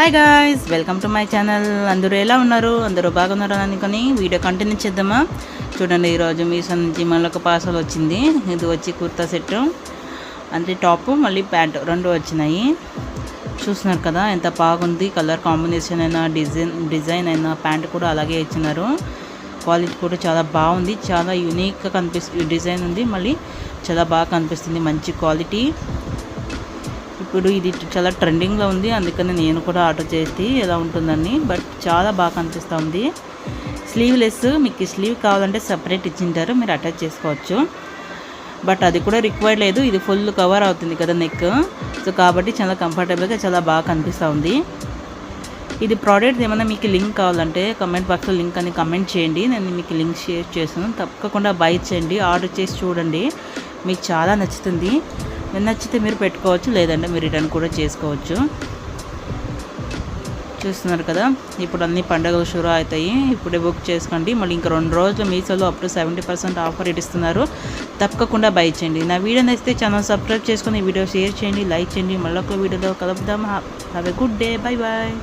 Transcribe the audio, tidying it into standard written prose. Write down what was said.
Hi guys, welcome to my channel. అందరూ ఎలా ఉన్నారు? అందరూ బాగున్నారు అనుకొని వీడియో కంటిన్యూ చేద్దామా? చూడండి, ఈరోజు మీషో నుంచి మళ్ళీ ఒక పార్సల్ వచ్చింది. ఇది వచ్చి కుర్తా సెట్, అంటే టాప్ మళ్ళీ ప్యాంట్ రెండు వచ్చినాయి. చూస్తున్నారు కదా ఎంత బాగుంది. కలర్ కాంబినేషన్ అయినా డిజైన్ అయినా ప్యాంట్ కూడా అలాగే ఇచ్చినారు. క్వాలిటీ కూడా చాలా బాగుంది, చాలా యూనిక్గా కనిపిస్తుంది. డిజైన్ ఉంది, మళ్ళీ చాలా బాగా కనిపిస్తుంది, మంచి క్వాలిటీ. ఇప్పుడు ఇది చాలా ట్రెండింగ్లో ఉంది, అందుకని నేను కూడా ఆర్డర్ చేసి ఎలా ఉంటుందని. బట్ చాలా బాగా కనిపిస్తూ ఉంది. స్లీవ్లెస్, మీకు స్లీవ్ కావాలంటే సపరేట్ ఇచ్చింటారు, మీరు అటాచ్ చేసుకోవచ్చు. బట్ అది కూడా రిక్వైర్డ్ లేదు, ఇది ఫుల్ కవర్ అవుతుంది కదా నెక్. సో కాబట్టి చాలా కంఫర్టబుల్గా చాలా బాగా కనిపిస్తూ ఉంది. ఇది ప్రోడక్ట్ ఏమైనా మీకు లింక్ కావాలంటే కమెంట్ బాక్స్లో లింక్ అని కమెంట్ చేయండి, నేను మీకు లింక్ షేర్ చేస్తాను. తప్పకుండా బై చేయండి, ఆర్డర్ చేసి చూడండి, మీకు చాలా నచ్చుతుంది. నచ్చితే మీరు పెట్టుకోవచ్చు, లేదంటే మీరు రిటర్న్ కూడా చేసుకోవచ్చు. చూస్తున్నారు కదా, ఇప్పుడు అన్ని పండుగలు షురు అవుతాయి, ఇప్పుడే బుక్ చేసుకోండి. మళ్ళీ ఇంకా 2 రోజులు మీషోలో అప్ టు 70% ఆఫర్ ఇస్తున్నారు. తప్పకుండా బై చేయండి. నా వీడియో నచ్చితే ఛానల్ సబ్స్క్రైబ్ చేసుకొని ఈ వీడియో షేర్ చేయండి, లైక్ చేయండి. మళ్ళీ ఒక వీడియోలో కలుపుదాం. Have a good day, bye bye.